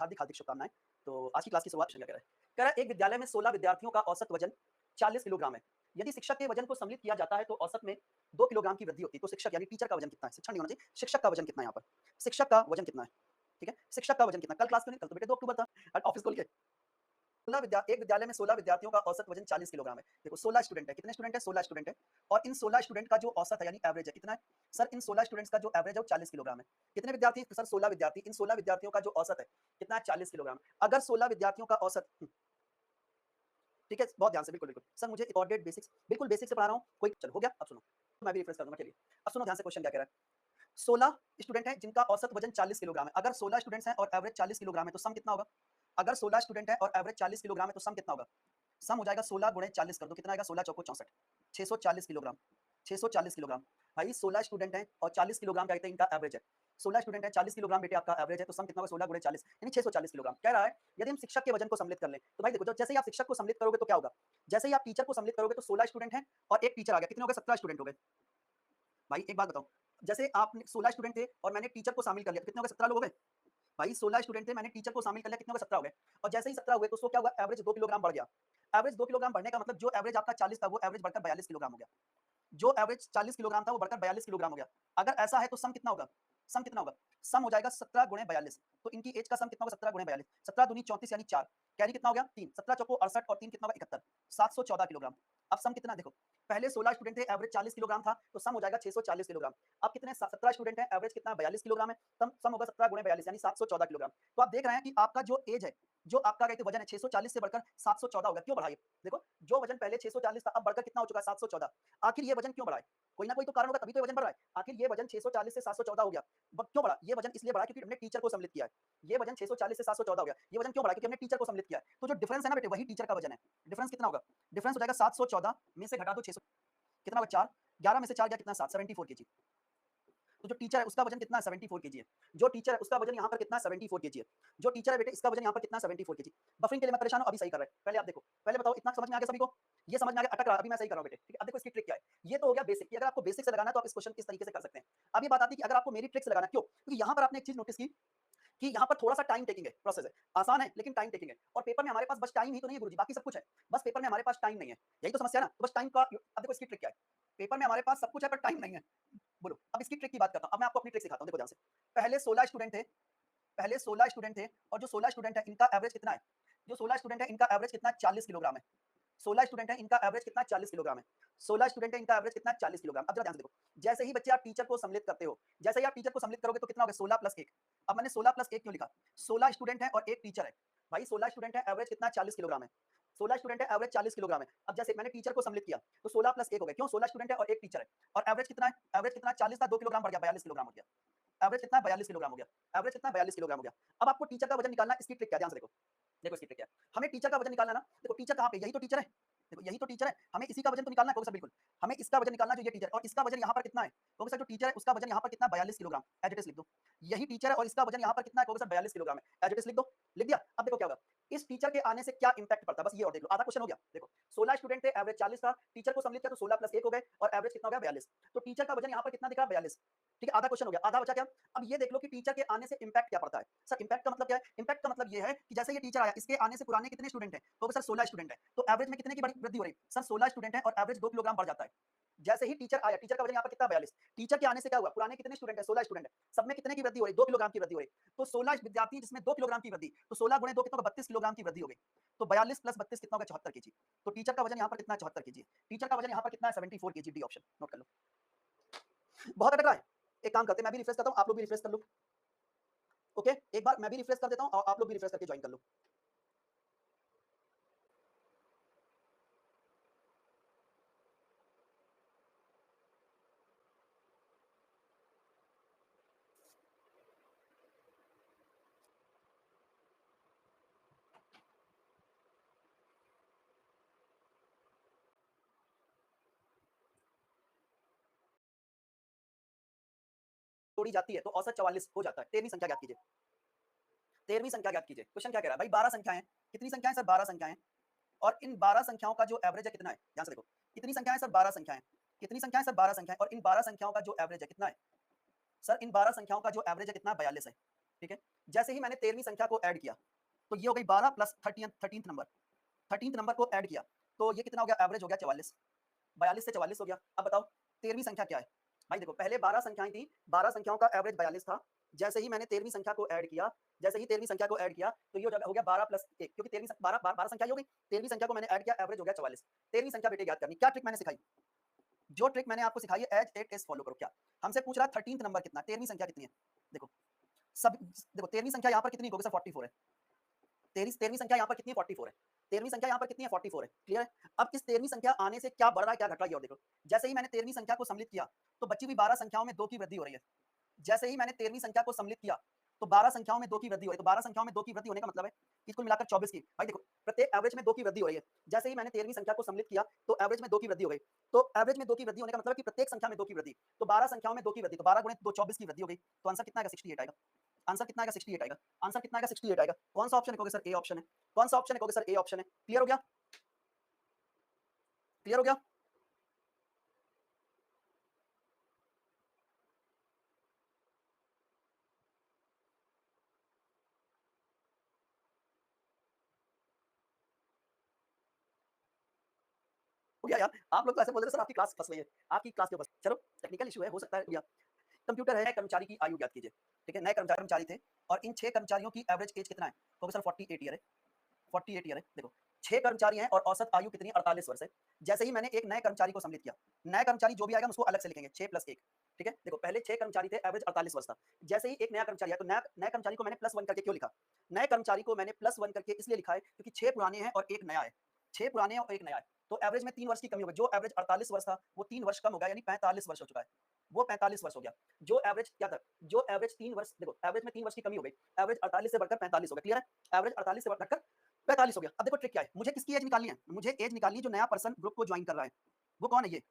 हार्दिक हार्दिक शुभकामनाएं। तो आज की क्लास की शुरुआत क्या कह रहा है? कह रहा है एक विद्यालय में 16 विद्यार्थियों का औसत वजन 40 किलोग्राम है। यदि शिक्षक के वजन को सम्मिलित किया जाता है तो औसत में 2 किलोग्राम की वृद्धि होती है। तो शिक्षक यानी टीचर का वजन कितना है? शिक्षक नहीं होना चाहिए, शिक्षक का वजन कितना है यहाँ पर? शिक्षक का वजन कितना है? ठीक है, शिक्षक का वजन कितना? कल क्लास क्यों नहीं? कल तो बेटे 2 अक्टूबर था। ऑफिस खोल के 16 एक विद्यालय में 16 विद्यार्थियों का औसत वजन 40 किलोग्राम है। देखो 16 स्टूडेंट है, कितने स्टूडेंट है? 16 स्टूडेंट है। और इन 16 स्टूडेंट का जो औसत है यानी एवरेज है कितना है? सर इन 16 स्टूडेंट्स का जो एवरेज है वो 40 किलोग्राम है। कितने विद्यार्थी? सर 16 विद्यार्थी। इन 16 विद्यार्थियों का जो औसत है कितना है? 40 किलोग्राम। अगर 16 विद्यार्थियों का औसत ठीक है, बहुत ध्यान से, बिल्कुल बिल्कुल सर, मुझे कोऑर्डिनेट बेसिक्स बिल्कुल बेसिक से पढ़ा रहा हूँ। कोई चलो हो गया, अब सुनो, मैं भी रिफ्रेश कर दूंगा। चलिए अब सुनो ध्यान से, क्वेश्चन क्या कह रहा है? 16 स्टूडेंट हैं जिनका औसत वजन 40 किलोग्राम है। अगर 16 स्टूडेंट्स हैं और एवरेज 40 किलोग्राम है तो सम कितना होगा? अगर 16 स्टूडेंट है और एवरेज 40 किलोग्राम है तो सम कितना होगा? सम हो जाएगा 16 गुणे 40 कर दो, कितना आएगा? 16 चौको 64, 640 किलोग्राम। 640 किलोग्राम भाई, 16 स्टूडेंट हैं और 40 किलोग्राम क्या कहते हैं इनका एवरेज है। 16 स्टूडेंट है, 40 किलोग्राम बेटे आपका एवरेज है, तो सम कितना होगा? 16 गुणे 40 यानी 640 किलोग्राम। कह रहा है यदि हम शिक्षक के वजन को सम्मिलित कर लें तो भाई देखो, जैसे ही आप शिक्षक को सम्मिलित करोगे तो क्या होगा? जैसे ही आप टीचर को सम्मिलित करोगे तो 16 स्टूडेंट हैं और एक टीचर आ गया, कितने हो गए? 17 स्टूडेंट हो गए। भाई एक बात बताओ, जैसे आपने 16 स्टूडेंट थे और मैंने टीचर को शामिल कर लिया तो कितने हो गए? 17 लोग हो गए। भाई 16 स्टूडेंट थे, मैंने टीचर को शामिल कर लिया, कितने हो गए? 17 हो गए। और जैसे ही 17 हुए तो उसको क्या हुआ? एवरेज 2 किलोग्राम बढ़ गया। एवरेज 2 किलोग्राम बढ़ने का मतलब जो एवरेज आपका 40 था वो एवरेज बढ़कर 42 किलोग्राम हो गया। जो एवरेज 40 किलोग्राम था वो बढ़कर 42 किलोग्राम हो गया। अगर ऐसा है तो सम कितना होगा? सम कितना होगा? सम हो जाएगा 17 गुणे 42। तो इनकी एज का सम कितना होगा? 17 गुणे 42, 17 दूनी 34 यानी 4, कैरी कितना हो गया? 3, 17 चौको 68 और 3 कितना होगा? 71, 714 किलोग्राम। अब सम कितना देखो, पहले 16 स्टूडेंट थे, एवरेज 40 किलोग्राम था, तो सम हो जाएगा 640 किलोग्राम। अब कितने? 17 स्टूडेंट हैं, एवरेज कितना? 42 किलोग्राम है, सम होगा 17 गुणे 42 यानी 714 किलोग्राम। तो आप देख रहे हैं कि आपका जो एज है, जो आपका कहते वजन है 640 से बढ़कर 714 हो गया। क्यों बढ़ाइए? देखो, जो वजन पहले 640 था अब बढ़कर कितना हो चुका है? 714। आखिर ये वजन क्यों बढ़ा है? कोई ना कोई तो कारण होगा, तभी तो ये वजन बढ़ रहा है। आखिर ये वजन 640 से 714 हो गया। क्यों बढ़ा? ये वजन इसलिए बढ़ा क्योंकि हमने टीचर को सम्मिलित किया है। ये वजन 640 से 714 हो गया। ये वजन क्यों बढ़ा? क्योंकि हमने टीचर को सम्मिलित किया है। तो जो डिफरेंस है ना बेटे, वही टीचर का वजन है। डिफरेंस कितना होगा? डिफरेंस हो जाएगा 714 में से घटा दो 600, कितना होगा? 4, 11 में से 4 गया कितना? 7, 74 केजी। तो जो टीचर है उसका वजन कितना है? 74 केजी है। जो टीचर है उसका वजन यहाँ पर कितना है? 74 केजी है। जो टीचर है बेटे इसका वजन यहाँ पर कितना? 74 केजी। बफरिंग के लिए मैं परेशान हूँ, अभी सही कर रहे हैं। पहले आप देखो, पहले बताओ इतना समझ में आ गया सभी को? ये समझ में आ गया? अटक रहा, अभी मैं सही कर रहा हूँ बेटे, ठीक है? अब देखो इसकी ट्रिक क्या है। ये तो हो गया बेसिक कि अगर आपको बेसिक से लगाना है तो आप इस क्वेश्चन इस तरीके से कर सकते हैं। अब ये बात आती है कि अगर आपको मेरी ट्रिक से लगाना है, क्यों? क्योंकि यहाँ पर आपने एक चीज नोटिस की कि यहाँ पर थोड़ा सा टाइम टेकिंग है, प्रोसेस है, आसान है लेकिन टाइम टेकिंग है। और पेपर में हमारे पास बस टाइम ही तो नहीं है गुरुजी, बाकी सब कुछ है, बस पेपर में हमारे पास टाइम नहीं है। यही तो समस्या है ना, तो बस टाइम का। अब देखो इसकी ट्रिक क्या है, पेपर में हमारे पास सब कुछ है पर टाइम नहीं है। बोलो, अब इसकी ट्रिक की बात करता हूं। अब मैं आपको अपनी ट्रिक सिखाता हूं, देखो ध्यान से। पहले 16 स्टूडेंट थे, पहले 16 स्टूडेंट थे और जो 16 स्टूडेंट है इनका एवरेज कितना है? जो 16 स्टूडेंट है इनका एवरेज कितना? 40 किलोग्राम है। 16 स्टूडेंट है इनका एवरेज कितना? 40 किलोग्राम है। 16 स्टूडेंट है इनका एवरेज कितना? 40 किलोग्राम। अब जरा ध्यान से देखो, जैसे ही बच्चे आप टीचर को सम्मिलित करते हो, जैसे ही आप टीचर को सम्मिलित करोगे तो कितना होगा? 16 प्लस 1। अब मैंने 16 प्लस 1 क्यों लिखा? 16 स्टूडेंट है और एक टीचर है। भाई 16 स्टूडेंट है, एवरेज कितना? 40 किलोग्राम है। 16 स्टूडेंट है, एवरेज 40 किलोग्राम है। अब जैसे मैंने टीचर को सम्मिलित किया तो 16 प्लस 1 हो गया। क्यों? 16 स्टूडेंट है और एक टीचर है। और एवरेज कितना है? एवरेज कितना? 40 था, 2 किलोग्राम बढ़ गया, 42 किलोग्राम हो गया। एवरेज कितना? 42 किलोग्राम हो गया। एवरेज कितना? 42 किलोग्राम हो गया। अब आपको टीचर का वजन निकालना है, इसकी ट्रिक क्या है? ध्यान से देखो, देखो इसकी ट्रिक क्या है। हमें टीचर का वजन निकालना है ना, देखो टीचर कहाँ पे? यही तो टीचर है। देखो यही तो टीचर है, हमें इसी का वजन तो निकालना है। कहोगे सर बिल्कुल, हमें इसका वजन निकालना है जो ये टीचर, और इसका वजन यहाँ पर कितना है? कहोगे सर जो टीचर है उसका वजन यहाँ पर कितना? 42 किलोग्राम। एज इट इज लिख दो। यही टीचर है और इसका वजन यहाँ पर कितना है? कहोगे सर 42 किलोग्राम है। एज इट इज लिख दो। लिख दिया। अब देखो क्या होगा, इस टीचर के आने से क्या इंपैक्ट पड़ता है, बस ये और देख लो। आधा क्वेश्चन हो गया। देखो 16 स्टूडेंट थे, एवरेज 40 था, टीचर को सम्मिलित किया तो 16 प्लस 1 हो गए और एवरेज कितना हो गया? 42। तो टीचर का वजन यहाँ पर कितना दिखा? 42। ठीक है, आधा क्वेश्चन हो गया। आधा बचा क्या? अब ये देख लो कि टीचर के आने से इंपैक्ट क्या पड़ता है। सर इंपैक्ट का मतलब क्या है? इंपैक्ट का मतलब ये है कि जैसे ये टीचर आया, इसके आने से पुराने कितने स्टूडेंट हैं? तो सर 16 स्टूडेंट है, तो एवरेज में कितने की वृद्धि हो रही? सर 16 स्टूडेंट है और एवरेज 2 किलोग्राम बढ़ जाता है। जैसे ही टीचर आया, टीचर का वजन यहाँ पर कितना? 42। टीचर के आने से क्या हुआ? पुराने कितने स्टूडेंट है? 16 स्टूडेंट है, सब में कितने की वृद्धि हो रही? 2 किलोग्राम की वृद्धि हो रही। तो 16 विद्यार्थी जिसमें 2 किलोग्राम की वृद्धि, तो 16 गुणे 2 कितना होगा? 32 किलोग्राम की वृद्धि हो गई। तो 42 प्लस 32 कितना होगा? 74 केजी। तो टीचर का वजन यहाँ पर कितना है? 74 केजी। टीचर का वजन यहाँ पर कितना है? 74 केजी। डी ऑप्शन नोट कर लो। बहुत अटक रहा है, एक काम करते हैं, मैं भी रिफ्रेश करता हूँ, आप लोग भी रिफ्रेश कर लो। ओके, एक बार मैं भी रिफ्रेश कर देता हूँ और आप लोग भी रिफ्रेश करके ज्वाइन कर लो। तोड़ी जाती है तो औसत 44 हो जाता है। 13वीं संख्या ज्ञात कीजिए। 13वीं संख्या ज्ञात कीजिए। क्वेश्चन क्या कह रहा है भाई? 12 संख्याएं। कितनी संख्याएं? सर 12 संख्याएं। और इन 12 संख्याओं का जो एवरेज है कितना है? ध्यान से देखो, कितनी संख्याएं? सर 12 संख्याएं। कितनी संख्याएं? सर 12 संख्याएं। और इन 12 संख्याओं का जो एवरेज है कितना है? सर इन 12 संख्याओं का जो एवरेज है कितना? 42 है। ठीक है। जैसे ही मैंने 13वीं संख्या को ऐड किया, तो ये हो गई 12 plus 13th number, 13th number को ऐड किया, तो ये कितना हो गया? एवरेज हो गया 44, 42 से 44 हो गया। अब बताओ 13वीं संख्या क्या है? भाई देखो, पहले 12 संख्याएं थी, 12 संख्याओं का एवरेज 42 था। जैसे ही मैंने 13वीं संख्या को ऐड किया, जैसे ही 13वीं संख्या को ऐड किया, तो ये हो गया 12 प्लस 1, क्योंकि 13वीं 12 संख्या ही हो गई। 13वीं संख्या को मैंने ऐड किया, एवरेज हो गया 44। 13वीं संख्या बेटे याद करनी, क्या ट्रिक मैंने सिखाई? जो ट्रिक मैंने आपको सिखाई है, एज इट इज फॉलो करो। क्या हमसे पूछ रहा है 13th नंबर कितना, 13वीं संख्या कितनी है? देखो सब, देखो 13वीं संख्या यहाँ पर कितनी होगी सर? 44 है। 13वीं संख्या यहाँ पर कितनी है? 44 है। 13वीं संख्या यहाँ पर कितनी है? 44 है। क्लियर है? अब इस 13वीं संख्या आने से क्या बढ़ रहा है, क्या घट रहा है, ये और देखो। जैसे ही मैंने 13वीं संख्या को सम्मिलित किया, तो बची हुई 12 संख्याओं में 2 की वृद्धि हो रही है। जैसे ही मैंने 13वीं संख्या को सम्मिलित किया, तो 12 संख्याओं में 2 की वृद्धि हो रही है। तो 12 संख्याओं में 2 की वृद्धि होने का मतलब है कि कुल मिलाकर 24 की। भाई देखो, प्रत्येक एवरेज में 2 की वृद्धि हो रही है। जैसे ही मैंने 13वीं संख्या को सम्मिलित किया, तो एवरेज में 2 की वृद्धि हो गई। तो एवरेज में 2 की वृद्धि होने का मतलब है कि प्रत्येक संख्या में 2 की वृद्धि। तो 12 संख्याओं में 2 की वृद्धि, तो 12 गुणे 2 24 की वृद्धि हो गई। तो आंसर कितना आएगा? 68 आएगा। आंसर कितना आएगा? 68 आएगा। आंसर कितना आएगा? 68 आएगा। कौन सा ऑप्शन लिखोगे सर? ए ऑप्शन है। कौन सा ऑप्शन लिखोगे सर? ए ऑप्शन है। क्लियर हो गया? क्लियर हो गया? हो गया यार। आप लोग तो ऐसे बोल रहे सर आपकी क्लास फंस गई है, आपकी क्लास क्यों फंस? चलो टेक्निकल इशू है, हो सकता है भैया। कंप्यूटर है, कर्मचारी की आयु ज्ञात कीजिए। ठीक है, नए कर्मचारी थे और इन 6 कर्मचारियों की एवरेज एज कितना है? तो सर 48 ईयर है। 48 ईयर है। देखो 6 कर्मचारी हैं और औसत आयु कितनी है? 48 वर्ष है। जैसे ही मैंने एक नए कर्मचारी को सम्मिलित किया, नया कर्मचारी जो भी आएगा हम उसको अलग से लिखेंगे, 6 प्लस 1। ठीक है, देखो पहले 6 कर्मचारी थे, एवरेज 48 वर्ष था। जैसे ही एक नया कर्मचारी आया, तो नए कर्मचारी को मैंने प्लस 1 करके क्यों लिखा? नए कर्मचारी को मैंने प्लस 1 करके इसलिए लिखा है क्योंकि 6 पुराने हैं और 1 नया है। 6 पुराने हैं और 1 नया है, तो एवरेज में 3 वर्ष की कमी हो गई। जो एवरेज 48 वर्ष था, वो 3 वर्ष कम हो गया, यानी 45 वर्ष हो चुका है। वो 45 वर्ष हो गया। जो एवरेज क्या था? जो एवरेज 3 वर्ष, देखो एवरेज में 3 वर्ष की कमी हो गई। एवरेज 48 से बढ़कर 45 हो गया। क्लियर है? एवरेज 48 से बढ़कर 45 हो गया। अब देखो ट्रिक क्या है, मुझे किसकी एज निकालनी है? मुझे एज निकालनी है जो नया पर्सन ग्रुप को ज्वाइन कर रहा है। वो कौन है? ये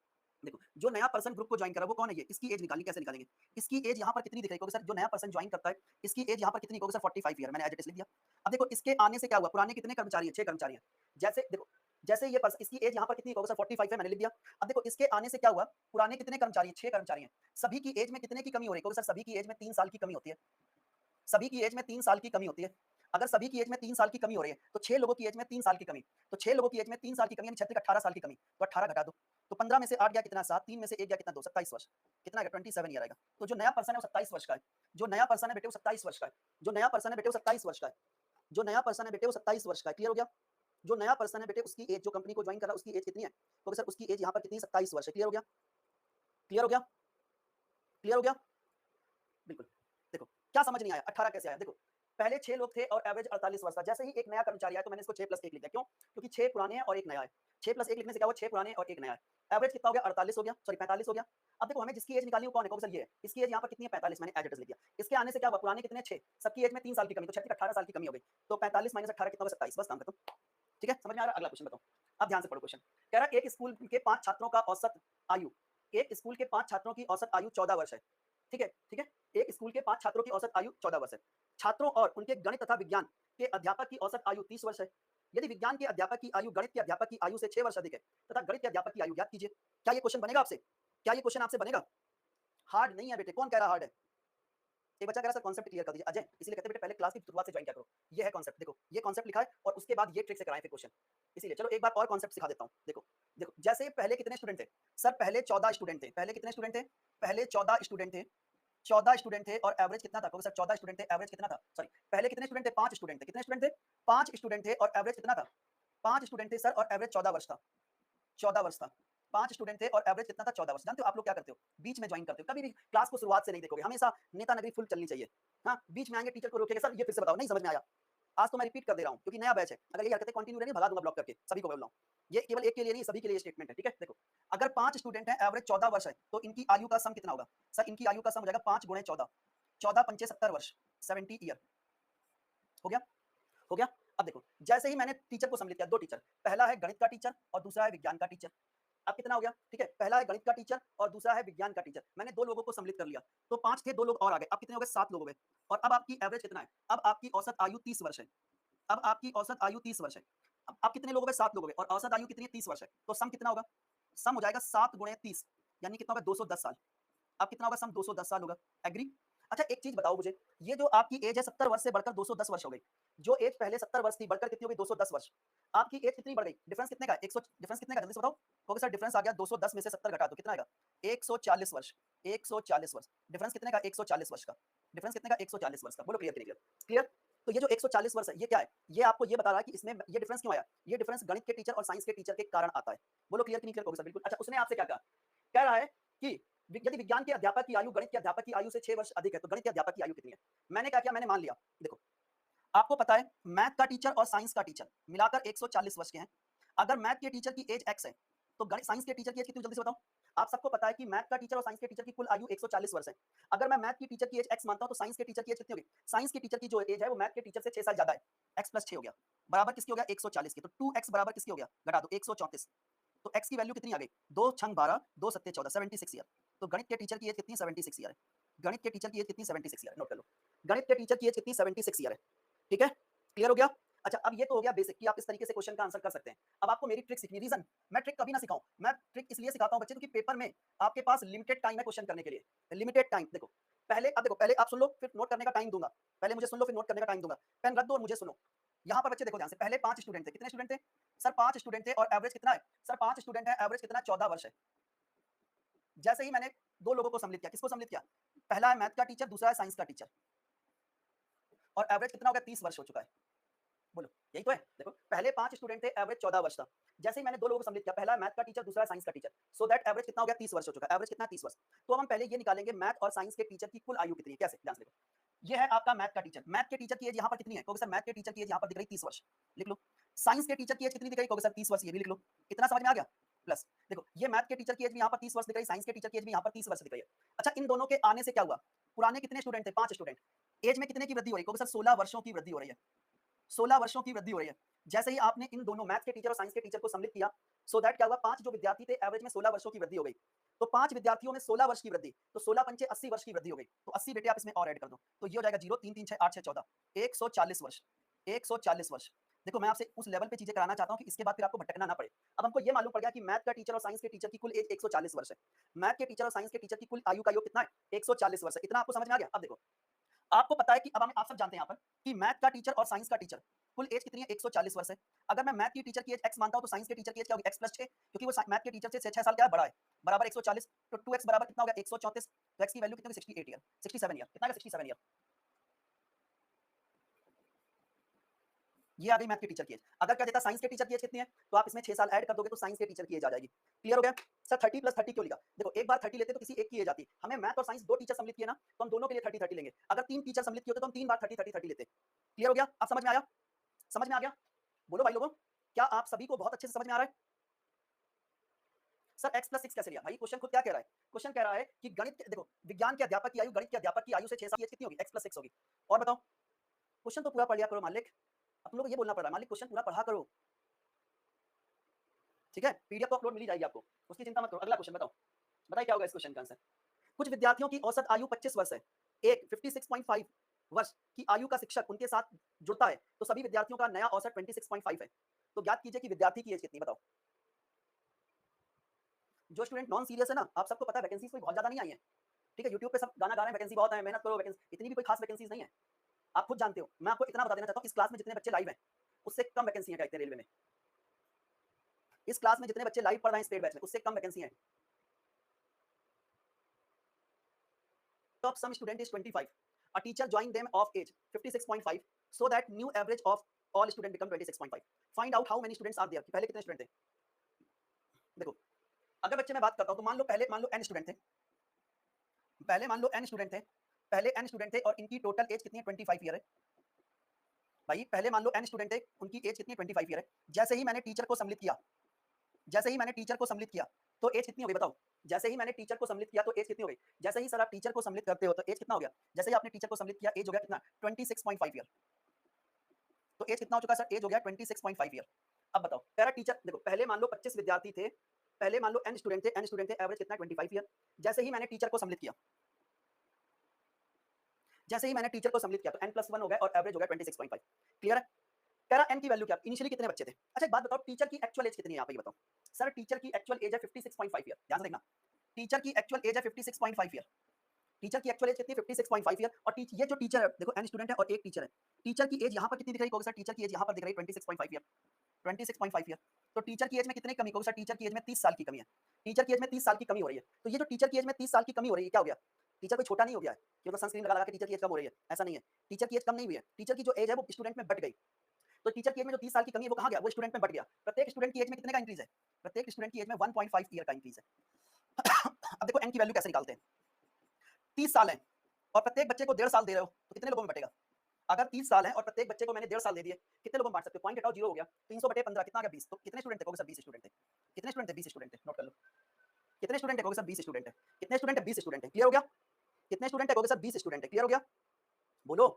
देखो, जो नया पर्सन ग्रुप को ज्वाइन कर रहा है वो कौन है? ये। इसकी एज निकालनी, कैसे निकालेंगे? इसकी एज यहाँ पर कितनी दिख रही है? सर जो नया पर्सन ज्वाइन करता है, इसकी एज यहाँ पर कितनी होगी? Sir 45 year. मैंने एज इट इज लिख दिया। अब देखो इसके आने से क्या हुआ? पुराने कितने कर्मचारी हैं? 6 कर्मचारी हैं। जैसे देखो, जैसे ये पर्सन, इसकी एज यहाँ पर कितनी होगी? सर 45 है, मैंने लिख दिया। अब देखो इसके आने से क्या हुआ? पुराने कितने कर्मचारी हैं? 6 कर्मचारी हैं। सभी की एज में कितने की कमी हो रही है? सर सभी की एज में 3 साल की कमी होती है। सभी की एज में 3 साल की कमी होती है। अगर सभी की एज में 3 साल की कमी हो रही है, तो 6 लोगों की एज में 3 साल की कमी। तो 6 लोगों की एज में 3 साल की कमी यानी 6 18 साल की कमी। तो 18 घटा दो। तो 15 में से 8 गया कितना? 7। 3 में से 1 गया कितना? 2। 27 वर्ष। कितना आएगा? 27 ईयर आएगा। तो जो नया पर्सन है वो 27 वर्ष का है। जो नया पर्सन है बेटे वो 27 वर्ष का है। जो नया पर्सन है बेटे वो 27 वर्ष का है। जो नया पर्सन है बेटे वो 27 वर्ष का है। क्लियर हो गया? जो नया पर्सन है बेटे उसकी एज, जो कंपनी को ज्वाइन कर रहा है उसकी एज कितनी है? तो सर उसकी एज यहाँ पर कितनी? 27 वर्ष है। क्लियर हो गया? क्लियर हो गया? क्लियर हो गया? बिल्कुल। देखो क्या समझ नहीं आया? 18 कैसे आया? देखो पहले 6 लोग थे और एवरेज 48 वर्ष था। जैसे ही एक नया कर्मचारी आया तो मैंने इसको 6 प्लस 1 लिख दिया। क्यों? क्योंकि 6 पुराने हैं और 1 नया है। 6 प्लस 1 लिखने से क्या हुआ? 6 पुराने और 1 नया है। एवरेज कितना हो गया? 48 हो गया, सॉरी 45 हो गया। अब देखो हमें जिसकी एज निकालनी है वो कौन है? सर ये है। इसकी एज यहाँ पर कितनी है? 45। मैंने एज इट इज लिख दिया। इसके आने से क्या हुआ? पुराने कितने? 6। सबकी एज में 3 साल की कमी, तो 6 18 साल की कमी हो गई। तो 45 माइनस 18 कितना होगा? 27। बस काम खत्म। ठीक है, समझ में आ रहा है? अगला क्वेश्चन बताओ। अब ध्यान से पढ़ो क्वेश्चन। कह रहा है एक स्कूल के 5 छात्रों का औसत आयु, एक स्कूल के 5 छात्रों की औसत आयु 14 वर्ष है। ठीक है, ठीक है। एक स्कूल के 5 छात्रों की औसत आयु 14 वर्ष है। छात्रों और उनके गणित तथा विज्ञान के अध्यापक की औसत आयु 30 वर्ष है। यदि विज्ञान के अध्यापक की आयु गणित के अध्यापक की आयु से 6 वर्ष अधिक है तथा गणित के अध्यापक की आयु ज्ञात कीजिए। क्या ये क्वेश्चन बनेगा आपसे? क्या ये क्वेश्चन आपसे बनेगा? हार्ड नहीं है बेटे। कौन कह रहा हार्ड है? एक बच्चा कह रहा सर कॉन्सेप्ट क्लियर कर दीजिए अजय, इसलिए कहते हैं बेटे पहले क्लास की शुरुआत से ज्वाइन किया करो। ये है कॉन्सेप्ट, देखो ये कॉन्सेप्ट लिखा है और उसके बाद ये ट्रिक से कराएं फिर क्वेश्चन। इसीलिए चलो एक बार और कॉन्सेप्ट सिखा देता हूं। देखो देखो, जैसे पहले कितने स्टूडेंट थे? सर पहले 14 स्टूडेंट थे। पहले कितने स्टूडेंट थे? पहले 14 स्टूडेंट थे। 14 स्टूडेंट थे और एवरेज कितना था? सर 14 स्टूडेंट थे, एवरेज कितना था? सॉरी, पहले कितने स्टूडेंट थे? 5 स्टूडेंट थे। कितने स्टूडेंट थे? 5 स्टूडेंट थे और एवरेज कितना था? 5 स्टूडेंट थे सर और एवरेज 14 वर्ष था। 14 वर्ष था। 5 स्टूडेंट थे और एवरेज कितना था? 14 वर्ष। जानते हो आप लोग क्या करते हो? बीच में ज्वाइन करते हो। कभी भी क्लास को शुरुआत से नहीं देखोगे, हमेशा नेतानगरी फुल चलनी चाहिए। हाँ, बीच में आएंगे टीचर को रोकेंगे, सर ये फिर से बताओ, नहीं समझ में आया। आज तो मैं रिपीट कर दे रहा हूँ क्योंकि नया बैच है। अगर ये हरकतें कंटिन्यू रहेंगी भगा दूंगा ब्लॉक करके, सभी को बोल रहा हूँ। ये केवल एक के लिए नहीं, सभी के लिए स्टेटमेंट है। ठीक है, देखो अगर 5 स्टूडेंट हैं, एवरेज 14 वर्ष है, तो इनकी आयु का सम कितना होगा? सर इनकी आयु का सम हो जाएगा 5 गुणे 14, 14 पंचे 70 वर्ष, 70 ईयर। हो गया? हो गया? अब देखो जैसे ही मैंने टीचर को सम्मिलित किया, 2 टीचर, पहला है गणित का टीचर और दूसरा है विज्ञान का टीचर। अब कितना हो गया? ठीक है, पहला है गणित का टीचर और दूसरा है विज्ञान का टीचर। मैंने 2 लोगों को सम्मिलित कर लिया, तो 5 थे, 2 लोग और आ गए। अब कितने हो गए? 7 लोग हो गए। और अब आपकी एवरेज कितना है? अब आपकी औसत आयु 30 वर्ष है। अब आपकी औसत आयु 30 वर्ष है। अब कितने लोग हो गए? 7 लोग हो गए और औसत आयु कितनी है? 30 वर्ष है। तो सम कितना होगा? सम हो जाएगा 7 गुणे 30, यानी कितना होगा? 210 साल। अब कितना होगा? सम 210 साल होगा। एग्री? अच्छा एक चीज बताओ मुझे, ये जो आपकी एज है 70 वर्ष से बढ़कर 210 वर्ष हो गई, जो एज पहले 70 वर्ष थी बढ़कर कितनी हो गई 210 वर्ष, आपकी एज कितनी बढ़ गई, डिफरेंस कितने का है 100, डिफरेंस कितने का जल्दी से बताओ, क्योंकि सर डिफरेंस आ गया 210 में से 70 घटा दो कितना आएगा 140 वर्ष, 140 वर्ष, डिफरेंस कितने का 140 वर्ष का, डिफरेंस कितने का 140 वर्ष का, बोलो क्लियर क्लियर क्लियर। तो ये जो 140 वर्ष है ये क्या है, ये आपको ये बता रहा है कि इसमें ये डिफरेंस क्यों आया, ये डिफरेंस गणित के टीचर और साइंस के टीचर के कारण आता है, बोलो क्लियर कि नहीं क्लियर होगा सर बिल्कुल। अच्छा उसने आपसे क्या कहा, कह रहा है कि यदि विज्ञान के अध्यापक की आयु गणित के अध्यापक की आयु से 6 वर्ष अधिक है तो गणित के अध्यापक की आयु कितनी है। मैंने क्या किया, मैंने मान लिया, देखो आपको पता है मैथ का टीचर और साइंस का टीचर मिलाकर 140 वर्ष के हैं, अगर मैथ के टीचर की एज x है तो गणित साइंस के टीचर की एज कितनी जल्दी से बताओ। आप सबको पता है कि मैथ का टीचर और साइंस के टीचर की कुल आयु 140 वर्ष है, अगर मैं मैथ की टीचर की एज x मानता हूं तो साइंस के टीचर की एज कितनी होगी, साइंस के टीचर की जो एज है वो मैथ के टीचर से 6 साल ज्यादा है, x प्लस 6 हो गया बराबर किसकी हो गया 140 की, तो 2x बराबर किसकी हो गया घटा दो 134, तो x की वैल्यू कितनी आ गई 2 छंग 12 2 सत्ते 14 76 ईयर, तो गणित के टीचर की एज कितनी 76 ईयर है, गणित के टीचर की एज कितनी 76 ईयर, नोट कर लो गणित के टीचर की एज कितनी 76 ईयर है, ठीक है क्लियर हो गया। अच्छा अब ये तो हो गया बेसिक कि आप इस तरीके से क्वेश्चन का आंसर कर सकते हैं। अब आपको मेरी ट्रिक सीखनी, रीजन मैं ट्रिक कभी ना सिखाऊं, मैं ट्रिक इसलिए सिखाता हूं बच्चे क्योंकि पेपर में आपके पास लिमिटेड टाइम है क्वेश्चन करने के लिए, लिमिटेड टाइम। देखो पहले, अब देखो पहले आप सुन लो फिर नोट करने का टाइम दूंगा, पहले मुझे सुन लो फिर नोट करने का टाइम दूंगा, पेन रख दो और मुझे सुनो। यहाँ पर बच्चे देखो ध्यान से, पहले 5 स्टूडेंट थे, कितने स्टूडेंट थे सर 5 स्टूडेंट थे और एवरेज कितना है सर 5 स्टूडेंट है एवरेज कितना 14 वर्ष है। जैसे ही मैंने दो लोगों को सम्मिलित किया, किसको सम्मिलित किया, पहला है मैथ का टीचर दूसरा है साइंस का टीचर, और एवरेज कितना हो गया 30 वर्ष हो चुका है, बोलो यही तो है। देखो पहले 5 स्टूडेंट थे एवरेज 14 वर्ष था, जैसे ही मैंने दो लोगों को सम्मिलित किया, पहला मैथ का टीचर दूसरा साइंस का टीचर, सो दैट एवरेज कितना हो गया 30 वर्ष हो चुका है, एवरेज कितना 30 वर्ष। तो हम पहले ये निकालेंगे मैथ और साइंस के टीचर की कुल आयु कितनी है, कैसे ध्यान से देखो, ये है आपका मैथ का टीचर, मैथ के टीचर की एज यहाँ पर कितनी है, क्योंकि सर मैथ के टीचर की एज यहाँ पर दिख रही 30 वर्ष, लिख लो। साइंस के टीचर की एज कितनी दिख रही, क्योंकि सर 30 वर्ष, ये भी लिख लो। इतना समझ में आ गया, प्लस देखो ये मैथ के टीचर की एज भी यहाँ पर 30 वर्ष दिख रही, साइंस के टीचर की एज भी यहाँ पर 30 वर्ष दिख रही है। अच्छा इन दोनों के आने से क्या हुआ, पुराने कितने स्टूडेंट थे 5 स्टूडेंट, एज में कितने की वृद्धि हो रही है, क्योंकि सर 16 वर्षों की वृद्धि हो रही है, 16 वर्षों की वृद्धि हो रही है। जैसे ही आपने इन दोनों मैथ के टीचर और साइंस के टीचर को सम्मिलित किया, सो दैट क्या हुआ, 5 जो विद्यार्थी थे एवरेज में 16 वर्षों की वृद्धि हो गई, तो 5 विद्यार्थियों में 16 वर्ष की वृद्धि, तो 16 पंचे 80 वर्ष की वृद्धि हो गई, तो 80 बेटे आप इसमें और ऐड कर दो, तो ये हो जाएगा 0 3 3 6 8 6 14 140 वर्ष, 140 वर्ष। देखो मैं आपसे उस लेवल पे चीजें कराना चाहता हूं कि इसके बाद फिर आपको भटकना ना पड़े। अब हमको ये मालूम पड़ गया कि मैथ का टीचर और साइंस के टीचर की कुल एज 140 वर्ष है, मैथ के टीचर और साइंस के टीचर की कुल आयु का योग कितना है 140 वर्ष है, इतना आपको समझ में आ गया। अब देखो आपको पता है कि अब हम आप सब जानते हैं यहाँ पर कि मैथ का टीचर और साइंस का टीचर कुल एज कितनी है 140 वर्ष है, अगर मैं मैथ की टीचर की एज x मानता हूं तो साइंस के टीचर की एज क्या होगी x प्लस 6, क्योंकि वो मैथ के टीचर से 6 साल क्या है बड़ा है, बराबर 140, तो 2x बराबर कितना हो गया 134, तो x की वैल्यू कितनी होगी 68 ईयर 67 ईयर, कितना 67 ईयर, ये आ गई मैथ के टीचर की एज। अगर क्या देता साइंस के टीचर की एज कितनी है, तो आप इसमें 6 साल ऐड कर दोगे तो साइंस के टीचर की एज आ जाएगी। क्लियर हो गया सर 30 प्लस 30 क्यों लिखा, देखो एक बार 30 लेते तो किसी एक की एज आती, हमें मैथ और साइंस दो टीचर सम्मिलित किए ना तो हम दोनों के लिए 30 30 लेंगे, अगर 3 टीचर सम्मिलित किए होते तो हम 3 बार 30 30 30 लेते। क्लियर हो गया, अब समझ में आया, समझ में आ गया, बोलो भाई लोगों क्या आप सभी को बहुत अच्छे से समझ में आ रहा है। सर x प्लस 6 कैसे लिया, भाई क्वेश्चन खुद क्या कह रहा है, क्वेश्चन कह रहा है कि गणित देखो विज्ञान के अध्यापक की आयु गणित के अध्यापक की आयु से 6 साल की एज कितनी होगी x प्लस 6 होगी, और बताओ क्वेश्चन तो पूरा पढ़ लिया करो मालिक, आप लोग ये बोलना पड़ रहा है मालिक क्वेश्चन पूरा पढ़ा करो, ठीक है पीडीएफ तो अपलोड मिल जाएगी आपको, उसकी चिंता मत करो। अगला क्वेश्चन बताओ, बताइए क्या होगा इस क्वेश्चन का आंसर। कुछ विद्यार्थियों की औसत आयु 25 वर्ष है, एक 56.5 वर्ष की आयु का शिक्षक उनके साथ जुड़ता है तो सभी विद्यार्थियों का नया औसत 26.5 है, तो ज्ञात कीजिए कि विद्यार्थी की एज कितनी, बताओ। जो स्टूडेंट नॉन सीरियस है ना, आप सबको पता है वैकेंसीज कोई बहुत ज्यादा नहीं आई है, ठीक है यूट्यूब पे सब गाना गा रहे हैं वैकेंसी बहुत है मेहनत करो, वैकेंसी इतनी भी कोई खास वैकेंसीज नहीं है, आप खुद जानते हो। मैं आपको इतना बता देना चाहता हूँ इस क्लास में जितने बच्चे लाइव हैं उससे कम वैकेंसी है कहते हैं रेलवे में, इस क्लास में जितने बच्चे लाइव पढ़ रहे हैं स्टेट बैच में उससे कम वैकेंसी है। Top some student is 25. A teacher joined them of age 56.5 so that new average of all student become 26.5. Find out how many students are there. पहले कितने स्टूडेंट थे, देखो अगर बच्चे मैं बात करता हूं तो मान लो n स्टूडेंट थे, पहले मान लो n स्टूडेंट थे, पहले n स्टूडेंट थे और इनकी टोटल एज कितनी है 25 ईयर है, भाई पहले मान लो n स्टूडेंट थे उनकी एज कितनी 25 ईयर है, जैसे ही मैंने टीचर को सम्मिलित किया, जैसे ही मैंने टीचर को सम्मिलित किया तो एज कितनी हो गई बताओ, जैसे ही मैंने टीचर को सम्मिलित किया तो एज कितनी हो गई, जैसे ही सर आप टीचर को सम्मिलित करते हो तो एज कितना हो गया, जैसे ही आपने टीचर को सम्मिलित किया एज हो गया कितना 26.5 ईयर, तो एज कितना हो चुका सर, एज हो गया 26.5 ईयर। अब बताओ तेरा टीचर देखो पहले मान लो 25 विद्यार्थी थे, पहले मान लो n स्टूडेंट थे एवरेज कितना 25 ईयर, जैसे ही मैंने टीचर को सम्मिलित किया, जैसे ही मैंने टीचर को सम्मिलित किया तो n+1 हो गया और एवरेज हो गया 26.5। क्लियर है, कह रहा n की वैल्यू क्या, इनिशियली कितने बच्चे थे। अच्छा एक बात बताओ टीचर की एक्चुअल एज कितनी है यहाँ पे बताओ, सर टीचर की एक्चुअल एज है 56.5 ईयर, ध्यान से देखना टीचर की एक्चुअल एज है 56.5 ईयर, टीचर की एक्चुअल एज कितनी है 56.5 ईयर और ये जो टीचर है देखो n स्टूडेंट है और एक टीचर है, टीचर की एज यहाँ पर कितनी दिख रही है सर? टीचर की एज यहाँ पर दिख रही है 26.5 ईयर, 26.5 ईयर। तो टीचर की एज में कितनी कमी होगी सर? टीचर की एज में 30 साल की कमी है, टीचर की एज में 30 साल की कमी हो रही है। तो ये जो टीचर की एज में 30 साल की कमी हो रही है, क्या हो गया? टीचर कोई छोटा नहीं हो गया है कि मतलब सनस्क्रीन लगा लगा के टीचर की एज कम हो रही है, ऐसा नहीं है। टीचर की एज कम नहीं हुई है, टीचर की जो एज है वो स्टूडेंट में बढ़ गई। तो टीचर की एज में जो 30 साल की कमी है वो कहाँ गया? वो स्टूडेंट में बढ़ गया। प्रत्येक स्टूडेंट की एज में कितने का इंक्रीज है? प्रत्येक स्टूडेंट की एज में 1.5 ईयर का इंक्रीज है। अब देखो n की वैल्यू कैसे निकालते हैं। 30 साल है और प्रत्येक बच्चे को 1.5 साल दे रहे हो तो कितने लोगों में बटेगा? अगर 30 साल है और प्रत्येक बच्चे को मैंने 1.5 साल दे दिए, कितने लोगों में बांट सकते हो? पॉइंट हटाओ, 0 हो गया। 300/15 कितना आ गया? 20। तो कितने स्टूडेंट थे? सर 20 स्टूडेंट थे। कितने स्टूडेंट थे? 20 स्टूडेंट थे। नोट कर लो। कितने स्टूडेंट थे? सर 20 स्टूडेंट है। कितने स्टूडेंट है? 20 स्टूडेंट है। क्लियर हो गया? कितने स्टूडेंट है? सर 20 स्टूडेंट है। क्लियर हो गया? बोलो।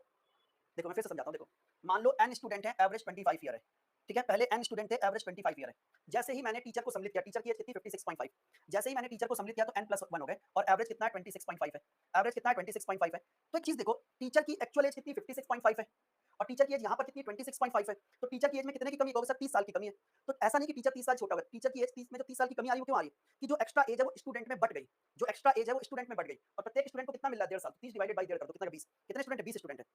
देखो मैं फिर से समझाता हूँ। देखो मान लो n स्टूडेंट है, एवरेज 25 ईयर है, ठीक है। पहले n स्टूडेंट थे, एवरेज 25 ईयर है। जैसे ही मैंने टीचर को सम्मिलित किया, टीचर की एज कितनी 56.5, जैसे ही मैंने टीचर को सम्मिलित किया तो n+1 हो गए और एवरेज कितना है 26.5 है। एवरेज कितना है 26.5 है। तो एक चीज देखो, टीचर की एक्चुअल एज कितनी 56.5 है और टीचर की एज यहाँ पर कितनी 26.5 है। तो टीचर की एज में कितने की कमी होगी सर? 30 साल की कमी है। तो ऐसा नहीं कि टीचर 30 साल छोटा होगा, टीचर की एज 30 में जो 30 साल की कमी आ रही है वो क्यों आ रही है? कि जो एक्स्ट्रा एज है वो स्टूडेंट में बढ़ गई, जो एक्स्ट्रा एज है वो स्टूडेंट में बढ़ गई और प्रत्येक स्टूडेंट को कितना मिल रहा है? 1.5 साल। 30 डिवाइडेड बाई 1.5 कर दो, कितना? 20। कितने स्टूडेंट है? 20 स्टूडेंट है।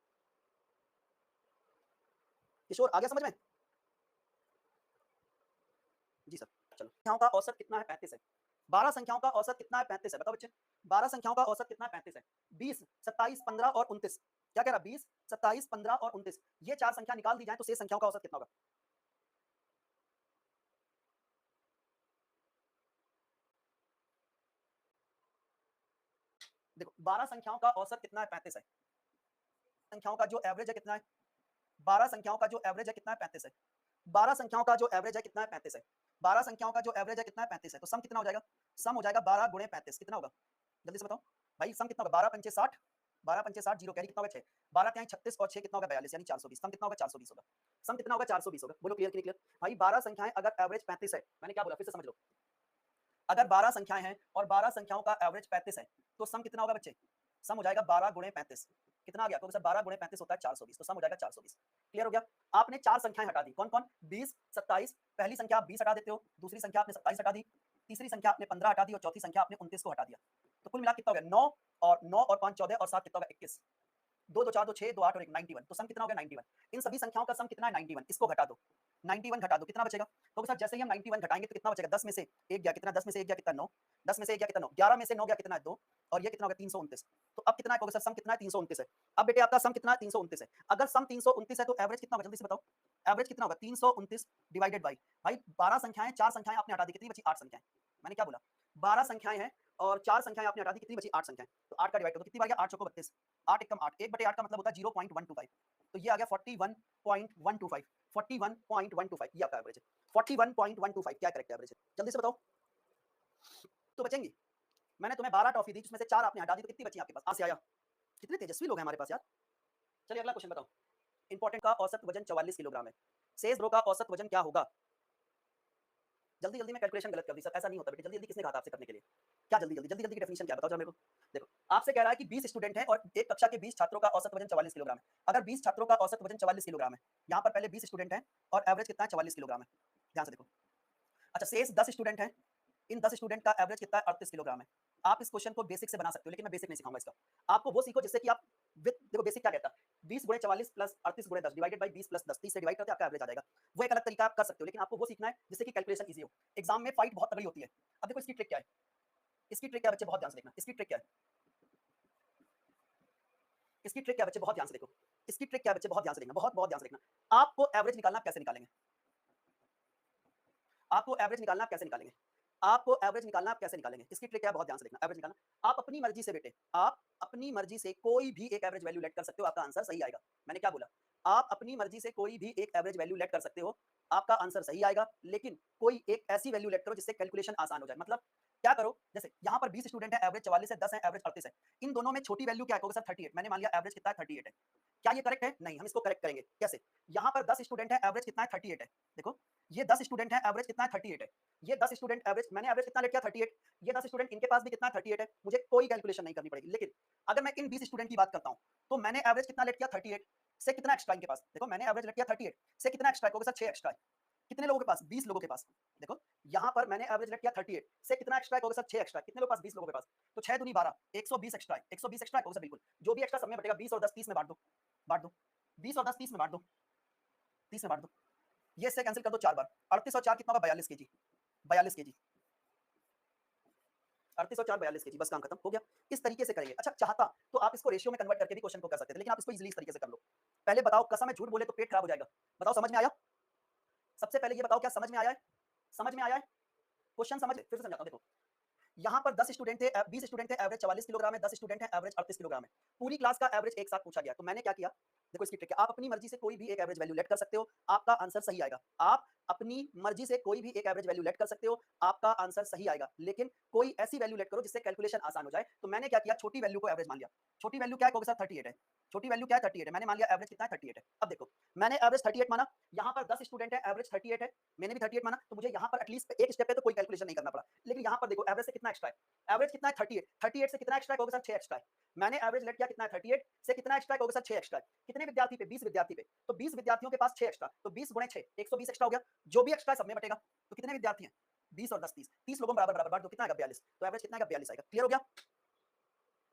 किशोर आ गया समझ में? जी सर। चलो, संख्याओं का औसत कितना है? 35 है। 12 संख्याओं का औसत कितना है? 35 है। बताओ बच्चे, 12 संख्याओं का औसत कितना है? 35 है। 20, 27, 15 और 29। क्या कह रहा? 20, 27, 15 और 29। ये चार संख्या निकाल दी जाए तो शेष संख्याओं का औसत कितना होगा? देखो 12 संख्याओं का औसत कितना है? 35 है। संख्याओं का जो एवरेज है कितना है? 12 संख्याओं का जो एवरेज है कितना है? 35 है। 12 संख्याओं का जो एवरेज है कितना है? 35 है। 12 संख्याओं का जो एवरेज है कितना है? 35 है। तो सम कितना हो जाएगा? सम हो जाएगा 12 गुणे 35। कितना होगा? जल्दी से बताओ भाई, सम कितना होगा? 12 पंचे 60, 12 पंचे 60, जीरो कैरी कितना होगा? 6, 12 त्याई 36 और 6 कितना होगा? 42, यानी 420। सम कितना होगा? 420 होगा। सम कितना होगा? 420 होगा। बोलो क्लियर कि नहीं क्लियर? भाई 12 संख्याएं अगर एवरेज 35 है, मैंने क्या बोला फिर से समझ लो। अगर 12 संख्याएं हैं और 12 संख्याओं का एवरेज 35 है तो सम कितना होगा बच्चे? सम हो जाएगा 12 गुणे 35। कितना आ गया? क्योंकि सर 12 गुणे 35 होता है 420, तो सम हो जाएगा 420। क्लियर हो गया? आपने चार संख्याएं हटा दी, कौन कौन? 20, 27। पहली संख्या आप 20 हटा देते हो, दूसरी संख्या आपने 27 हटा दी, तीसरी संख्या आपने 15 हटा दी और चौथी संख्या आपने 29 को हटा दिया। तो कुल मिला कितना हो गया? 9 और 9 और 5 14 और 7 कितना होगा? 21। 2 2 4 2 6 2 8 और 1 91। तो सम कितना हो गया? 91। इन सभी संख्याओं का सम कितना है? 91। इसको घटा दो, 91 घटा दो, कितना बचेगा? तो सर जैसे ही हम 91 घटाएंगे तो कितना बचेगा? 10 में से 1 गया, कितना? 10 में से 1 गया, कितना? 9। 10 में से 1 गया, कितना? 9। 11 में से 9 गया, कितना है? 2। और ये कितना होगा? 329। तो अब कितना है सर? सम कितना है? 329 है। अब बेटे आपका सम कितना है? 329 है। अगर सम 329 है तो एवरेज कितना होगा? जल्दी से बताओ। एवरेज कितना होगा? 329 डिवाइडेड बाई, भाई 12 संख्याएं, 4 संख्याएं आपने हटा दी, कितनी बची? 8 संख्याएं। मैंने क्या बोला? 12 संख्याएं हैं और 4 संख्याएं आपने हटा दी, कितनी बची? 8 संख्याएं। तो 8 का डिवाइड करो, कितनी बार गया? 8 चौको 32, 8 एकम 8, 1/8 का मतलब होता है 0.125। तो ये आ गया 41.125, 41.125 ये आपका एवरेज है। 41.125 क्या करेक्ट एवरेज है? जल्दी से बताओ। तो बचेंगी, मैंने तुम्हें 12 टॉफी दी जिसमें से 4 आपने हटा दी, तो कितनी बची आपके पास? से आया। कितने तेजस्वी लोग हैं हमारे पास यार। चलिए अगला क्वेश्चन बताओ। इंपॉर्टेंट का औसत वजन 44 किलोग्राम है, शेष रो का औसत वजन क्या होगा? जल्दी जल्दी में कैलकुलेशन गलत कर दी सर, ऐसा नहीं होता बेटे। जल्दी जल्दी किसने कहा था आपसे करने के लिए? क्या जल्दी जल्दी? जल्दी जल्दी की डेफिनेशन क्या बताओ जरा मेरे को। देखो आपसे कह रहा है कि 20 स्टूडेंट हैं और एक कक्षा के 20 छात्रों का औसत वजन 44 किलोग्राम है। अगर 20 छात्रों का औसत वजन 44 किलोग्राम है, यहाँ पर पहले 20 स्टूडेंट हैं और एवरेज कितना है? 44 किलोग्राम है। ध्यान से देखो। अच्छा शेष 10 स्टूडेंट हैं, इन 10 स्टूडेंट का एवरेज कितना है? 38 किलोग्राम है। आप इस क्वेश्चन को बेसिक से बना सकते हो, लेकिन मैं बेसिक नहीं सिखाऊंगा इसका। आपको वो सीखो जिससे कि आप विद, देखो बेसिक क्या कहता है? 20 गुणे 44 प्लस 38 गुणे 10 डिवाइडेड बाई 20 प्लस 10, 30 से डिवाइड करते आपका एवरेज आ जाएगा। वो एक अलग तरीका आप कर सकते हो, लेकिन आपको वो सीखना है जिससे कि कैलकुलेशन ईजी हो। एग्जाम में फाइट बहुत तगड़ी होती है। अब देखो इसकी ट्रिक क्या है, इसकी ट्रिक क्या है बच्चे? बहुत ध्यान से देखना। इसकी ट्रिक क्या है? इसकी ट्रिक क्या है बच्चे? बहुत ध्यान से देखो। इसकी ट्रिक क्या है बच्चे? बहुत ध्यान से देखना, बहुत बहुत ध्यान से देखना। आपको एवरेज निकालना, आप कैसे निकालेंगे? आपको एवरेज निकालना, आप कैसे निकालेंगे? आपको एवरेज निकालना, आप कैसे निकालेंगे? इसकी ट्रिक क्या है? बहुत ध्यान से देखना। एवरेज निकालना आप अपनी मर्जी से बेटे, आप अपनी मर्जी से कोई भी एक एवरेज वैल्यू लेट कर सकते हो, आपका आंसर सही आएगा। मैंने क्या बोला? आप अपनी मर्जी से कोई भी एक एवरेज वैल्यू लेट कर सकते हो, आपका आंसर सही आएगा। लेकिन कोई एक ऐसी वैल्यू लेट करो जिससे कैलकुलेशन आसान हो जाए। मतलब क्या करो, जैसे यहाँ पर 20 स्टूडेंट है, एवरेज 44 है, 10 है, एवरेज 38 है। इन दोनों में छोटी वैल्यू क्या है? सर 38। मैंने मान लिया एवरेज कितना है? 38 है। क्या ये करेक्ट है? नहीं, हम इसको करेक्ट करेंगे। कैसे? यहाँ पर 10 स्टूडेंट है, एवरेज कितना है? 38 है। देखो ये 10 स्टूडेंट है, एवरेज कितना है? 38 है। ये 10 स्टूडेंट एवरेज, मैंने एवरेज कितना लेट किया? 38। ये 10 स्टूडेंट, इनके पास भी कितना है? 38 है। मुझे कोई कैलकुलेशन नहीं करनी पड़ेगी। लेकिन अगर मैं इन 20 स्टूडेंट की बात करता हूँ तो मैंने एवरेज कितना लेट किया? 38 से कितना एक्स्ट्रा इनके पास? देखो मैंने एवरेज लेट किया 38 से कितना एक्स्ट्रा है? सर 6 एक्स्ट्रा है। कितने लोगों के पास? 20 लोगों के पास। देखो यहाँ पर मैंने एवरेज लेट किया 38 से कितना एक्स्ट्रा होगा सर 6 एक्स्ट्रा कितने लोग पास 20 लोगों के पास तो 6 दूनी 12 120 एक्स्ट्रा 120 एक्स्ट्रा होगा सर बिल्कुल जो भी एक्स्ट्रा सब में बटेगा 20 और 10 30 में बांट दो 20 और 10 30 में बांट दो 30 में बांट दो ये इससे कैंसिल कर दो 4 बार 38 और 4 कितना होगा 42 केजी 42 केजी 38 और 4 42 केजी बस काम खत्म हो गया इस तरीके से करेंगे अच्छा चाहता तो आप इसको रेशियो में कन्वर्ट करके भी क्वेश्चन को कर सकते थे लेकिन आप इसको इजीली इस तरीके से कर लो पहले बताओ कसम है झूठ बोले तो पेट खराब हो जाएगा बताओ समझ में आया सबसे पहले ये बताओ क्या समझ में आया है समझ में आया है क्वेश्चन समझ फिर से समझाता हूं देखो यहाँ पर 10 स्टूडेंट थे 20 स्टूडेंट थे एवरेज 44 किलोग्राम है 10 स्टूडेंट है एवरेज 38 किलोग्राम है पूरी क्लास का एवरेज एक साथ पूछा गया तो मैंने क्या किया देखो इसकी ट्रिक है आप अपनी मर्जी से कोई भी एक एवरेज वैल्यू लेट कर सकते हो आपका आंसर सही आएगा आप अपनी मर्जी से कोई भी एक एवरेज वैल्यू लेट कर सकते हो आपका आंसर सही आएगा लेकिन कोई ऐसी वैल्यू लेट करो जिससे कैलकुलेशन आसान हो जाए तो मैंने क्या किया छोटी वैल्यू को एवरेज मान लिया छोटी वैल्यू क्या है सर 38 है छोटी वैल्यू क्या है 38 है मैंने मान लिया एवरेज कितना है 38 है अब देखो मैंने एवरेज 38 माना यहाँ पर 10 स्टूडेंट है एवरेज 38 है मैंने भी 38 माना तो मुझे यहाँ पर एटलीस्ट एक स्टेप पे तो कोई कैलकुलेशन नहीं करना पड़ा लेकिन यहाँ पर देखो एवरेज से कितना एक्स्ट्रा है एवरेज कितना है 38 38 से कितना एक्स्ट्रा होगा सर 6 एक्स्ट्रा मैंने एवरेज लेट किया कितना है 38 से कितना एक्स्ट्रा होगा सर 6 एक्स्ट्रा कितने विद्यार्थी पे 20 विद्यार्थी पे तो 20 विद्यार्थियों के पास 6 एक्स्ट्रा तो 20 गुणे 6 120 एक्स्ट्रा हो गया जो भी एक्स्ट्रा सब में बटेगा तो कितने विद्यार्थी हैं 20 और 10 30 30 लोगों बराबर बराबर बांट दो कितना आएगा 42 तो एवरेज कितना आएगा 42 आएगा क्लियर हो गया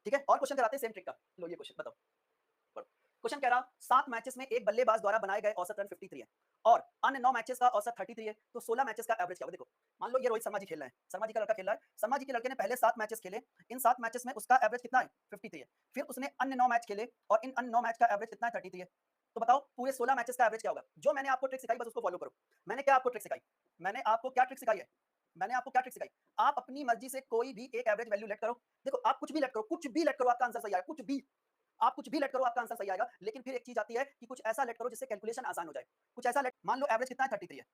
ठीक है और क्वेश्चन कराते हैं सेम ट्रिक का लो ये क्वेश्चन बताओ क्वेश्चन कह रहा 7 मैचेस में एक बल्लेबाज द्वारा बनाए गए औसत रन 53 है और अन्य 9 मैचेस का औसत 33 है तो 16 मैचेस का एवरेज क्या होगा देखो मान लो ये रोहित शर्मा जी खेल रहे हैं शर्मा जी का लड़का खेल रहा है शर्मा जी के लड़के ने पहले 7 मैचेस खेले इन 7 मैचेस में उसका एवरेज कितना है 53 है फिर उसने अन्य 9 मैच खेले और इन अन्य 9 मैच का एवरेज कितना है 33 है तो बताओ पूरे 16 मैचेस का एवरेज क्या होगा जो मैंने आपको ट्रिक सिखाई बस उसको फॉलो करो मैंने क्या आपको ट्रिक सिखाई मैंने आपको क्या ट्रिक सिखाई है मैंने आपको क्या ट्रिक सिखाई आप अपनी मर्जी से कोई भी एक एवरेज वैल्यू लेट करो देखो आप कुछ भी लेट करो कुछ भी लेट करो आपका आंसर सही आएगा कुछ भी आप कुछ भी लेट करो आपका आंसर सही आएगा लेकिन फिर एक चीज आती है कि कुछ ऐसा लेट करो जिससे कैलकुलेशन आसान हो जाए कुछ ऐसा लेट मान लो एवरेज कितना है 33 है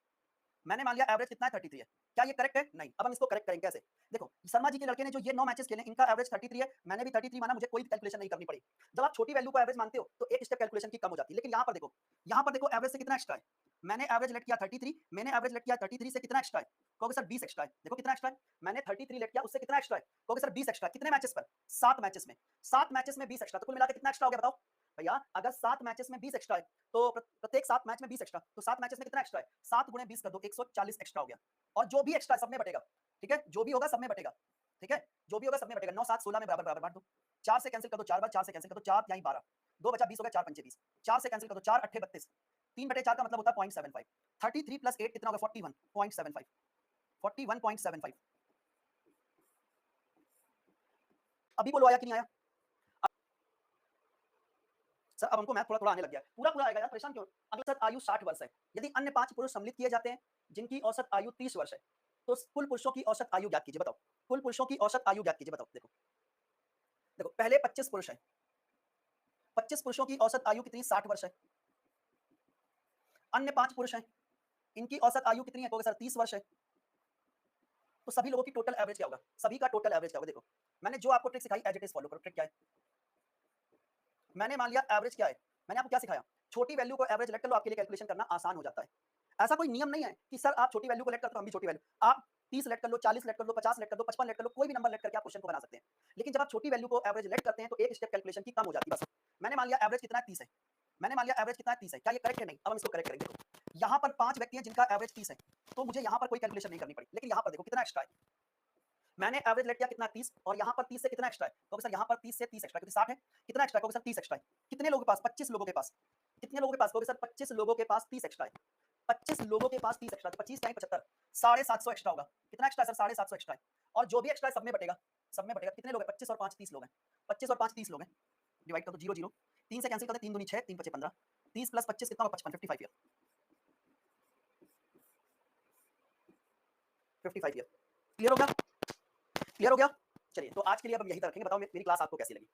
मैंने मान लिया एवरेज कितना है 33 है क्या ये करेक्ट है नहीं अब हम इसको करेक्ट करेंगे कैसे देखो शर्मा जी के लड़के ने जो ये 9 मैचेस खेले इनका एवरेज 33 है मैंने भी 33 माना मुझे कोई भी कैलकुलेशन नहीं करनी पड़ी जब आप छोटी वैल्यू को एवरेज मानते हो तो एक स्टेप कैलकुलेशन की कम हो जाती है लेकिन यहाँ पर देखो एवरेज से कितना एक्स्ट्रा है मैंने एवरेज लेट किया 33 मैंने एवरेज लेट किया 33 से कितना एक्स्ट्रा है कहोगे सर 20 एक्स्ट्रा है देखो कितना एक्स्ट्रा है मैंने 33 लेट किया उससे कितना एक्स्ट्रा है कहोगे सर 20 एक्स्ट्रा कितने मैचेस पर 7 मैचेस में 7 मैचेस में 20 एक्स्ट्रा तो कुल मिलाकर कितना एक्स्ट्रा हो गया बताओ भैया अगर 7 मैचेस में 20 एक्स्ट्रा है तो प्रत्येक 7 मैच में 20 एक्स्ट्रा तो 7 मैचेस में कितना एक्स्ट्रा है 7 गुणे 20 कर दो 140 एक्स्ट्रा हो गया और जो भी एक्स्ट्रा सब में बटेगा ठीक है जो भी होगा सब में बटेगा ठीक है जो भी होगा सब में बटेगा 9 7 16 में बराबर बराबर बांट दो 4 से कैंसिल कर दो 4 बार 4 से कैंसिल कर दो 4 यहीं 12 2 बचा 20 हो गया 4 पंचे 20 4 से कैंसिल कर दो 4 अट्ठे 32 3/4 का मतलब होता है 0.75 33 प्लस 8 कितना होगा 41.75 41.75 अभी बोलो आया कि नहीं आया सर अब हमको मैथ थोड़ा थोड़ा आने लग गया पूरा पूरा आएगा यार परेशान क्यों अगला सर आयु 60 वर्ष है यदि अन्य 5 पुरुष सम्मिलित किए जाते हैं जिनकी औसत आयु 30 वर्ष है तो कुल पुरुषों की औसत आयु ज्ञात कीजिए बताओ कुल पुरुषों की औसत आयु ज्ञात कीजिए बताओ देखो देखो पहले 25 पुरुष है 25 पुरुषों की औसत आयु कितनी 60 वर्ष है अन्य 5 पुरुष हैं इनकी औसत आयु कितनी है सर 30 वर्ष है तो सभी लोगों की टोटल एवरेज क्या होगा सभी का टोटल एवरेज क्या होगा देखो मैंने जो आपको ट्रिक सिखाई एज इट इज फॉलो करो ट्रिक क्या है मैंने मान लिया एवरेज क्या है मैंने आपको क्या सिखाया छोटी वैल्यू को एवरेज लेट कर लो आपके लिए कैलकुलेशन करना आसान हो जाता है ऐसा कोई नियम नहीं है कि सर आप छोटी वैल्यू को लेट करते हो हम भी छोटी वैल्यू आप 30 लेट कर लो 40 लेट कर लो 50 लेट कर दो 55 लेट कर लो कोई भी नंबर लेट करके आप क्वेश्चन को बना सकते हैं लेकिन जब आप छोटी वैल्यू को एवरेज लेट करते हैं तो एक स्टेप कैलकुलेशन की कम हो जाती है बस मैंने मान लिया एवरेज कितना है 30 है मैंने मान लिया एवरेज कितना है 30 है क्या ये करेक्ट है नहीं अब हम इसको करेक्ट करेंगे देखो यहाँ पर 5 व्यक्ति हैं जिनका एवरेज 30 है तो मुझे यहाँ पर कोई कैलकुलेशन नहीं करनी पड़ी लेकिन यहाँ पर देखो कितना एक्स्ट्रा है मैंने एवरेज लेट किया कितना 30 और यहाँ पर 30 से कितना एक्स्ट्रा है तो सर यहाँ पर 30 से 30 एक्स्ट्रा क्योंकि 60 है कितना एक्स्ट्रा है सर 30 एक्स्ट्रा है कितने लोगों के पास 25 लोगों के पास कितने लोगों के पास सर 25 लोगों के पास 30 एक्स्ट्रा है 25 लोगों के पास 30 एक्स्ट्रा तो 25 टाइम 75 750 एक्स्ट्रा होगा कितना एक्स्ट्रा सर 750 एक्स्ट्रा है और जो भी एक्स्ट्रा सब में बटेगा कितने लोग हैं 25 और 5 30 लोग हैं 25 और 5 30 लोग हैं डिवाइड कर दो 0 0 3 से कैंसिल करते 3 दूनी 6 3 5 15 30 प्लस 25 कितना होगा 55 55 ईयर 55 ईयर क्लियर हो गया चलिए तो आज के लिए अब हम यही तक रखेंगे बताओ मेरी क्लास आपको कैसी लगी